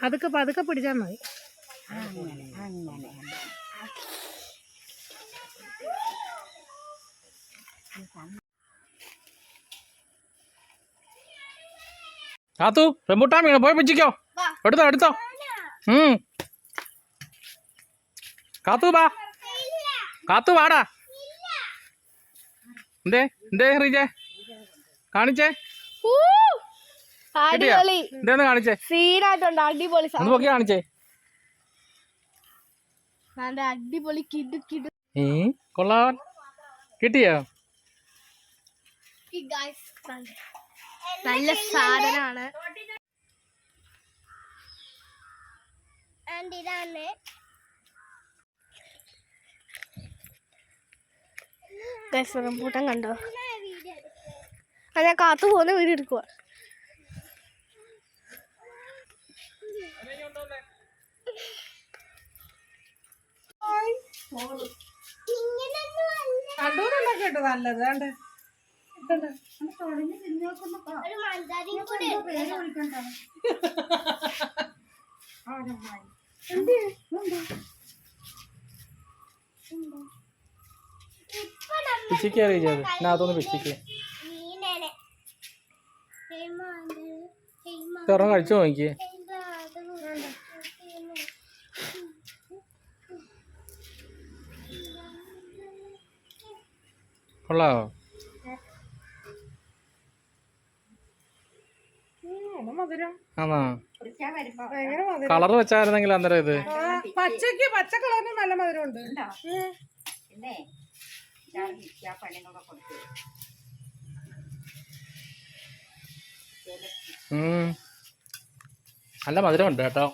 അതൊക്കെ പതുക്കെ പിടിച്ചാൽ മതി. കാത്തു റംബൂട്ടാൻ വീണു, പോയി പിച്ചിക്കോ. എടുത്തോ എടുത്തോ. കാത്തു വാ, കാത്തു വാടാ. എന്തേ എന്തേ റീജേ കാണിച്ചേ, എന്തേന്ന് കാണിച്ചേ. സീനായിട്ടുണ്ട്, അടിപൊളി നോക്കി കാണിച്ചേ. അടിപൊളി കിടു കിടു. കൊള്ളാൻ കിട്ടിയോ? നല്ല സാധനമാണ്. റംബൂട്ടാൻ കണ്ടോ? അത് ഞാൻ കാത്തു പോകുന്ന വീഡിയോ എടുക്കുക. കണ്ടൂന്നുണ്ടാക്കിട്ടോ നല്ലത്. കണ്ട് പിച്ചിക്ക് അതിനകത്തൊന്ന് പിച്ചിക്ക് തുറന്ന് കഴിച്ചു നോക്കിയേ. കൊള്ളാവോ? ആണോ? കളർ വെച്ചായിരുന്നെങ്കിൽ അന്നേരം ഇത് പച്ചക്ക് പച്ച കളറിന് നല്ല മധുരം ഉണ്ട്. നല്ല മധുരം ഉണ്ട് കേട്ടോ.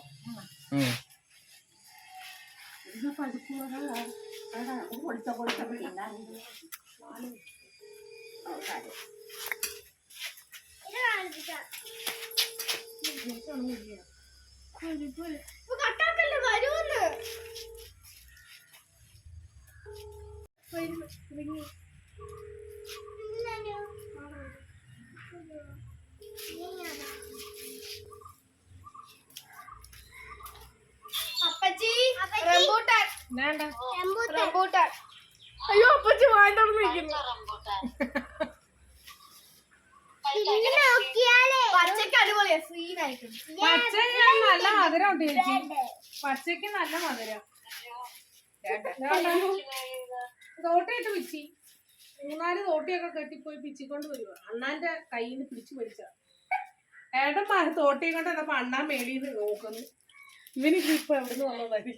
അയ്യോ അപ്പച്ചി വാങ്ങിക്കുന്നു. പച്ചക്ക് അടിപൊളിയാ, സീനായിട്ട്. പച്ചക്ക് നല്ല മധുരം ഉണ്ട് ചേച്ചി, പച്ചക്ക് നല്ല മധുരം. തോട്ടയിട്ട് പിച്ചി 3-4 തോട്ടിയൊക്കെ കെട്ടിപ്പോയി പിച്ചിക്കൊണ്ട് വരുക. അണ്ണാന്റെ കയ്യിൽ നിന്ന് പിടിച്ചു പിടിച്ച ഏട്ടന്മാര് തോട്ടിയും കൊണ്ട് വന്നപ്പോ അണ്ണാൻ മേളിന്ന് നോക്കുന്നു. ഇവനിക്ക് ഇപ്പൊ എവിടുന്ന് വന്നതരി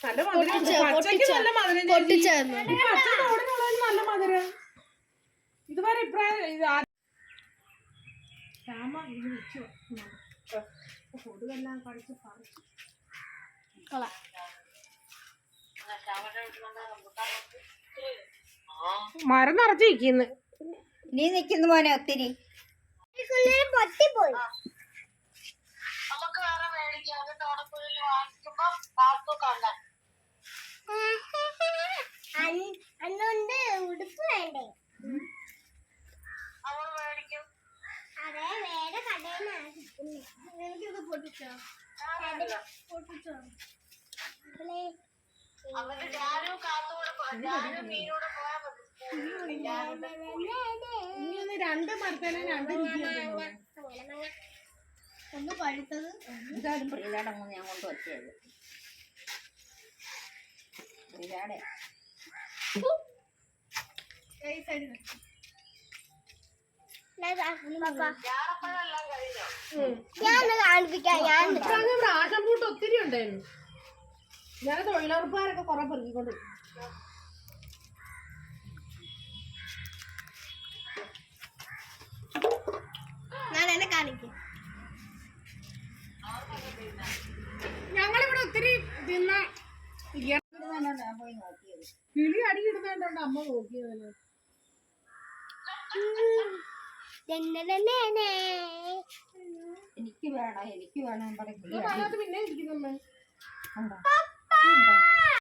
നല്ല മധുരം. പച്ചക്ക് നല്ല മധുരം, പച്ച തോടിനുള്ളത് നല്ല മധുരം. ഇതുവരെ ഇപ്രായം രാമ ഇത് വെച്ചു കൊടുതെല്ലാം കളിച്ച് പറിച്ചു. മരം നിറച്ചിരിക്കുന്നു. നീ നിക്കുന്നു മോനെ ഒത്തിരി. അന്നുണ്ട് ഉടുപ്പ് വേണ്ടേ? അതെ വേറെ കടയിലാണ്. പൊട്ടിച്ചോ പൊട്ടിച്ചോ രണ്ട് മരത്തേനെ രണ്ട് ഒന്ന് പഴുത്തത്. എന്തായാലും പ്രിയടങ്ങ് ഞാൻ കൊണ്ട് വെച്ചത്. പ്രിയടെ ആശംപൂട്ട് ഒത്തിരി ഉണ്ടായിരുന്നു. ഞാൻ തൊഴിലുറപ്പുകാരൊക്കെ കുറെ പെറുക്കിക്കൊണ്ട് ഞങ്ങളിവിടെ ഒത്തിരി തിന്ന കിളി അടിയിടുന്നോണ്ട് അമ്മ നോക്കിയത്. എനിക്ക് വേണം എനിക്ക് വേണം പിന്നെ ഇരിക്കുന്നു.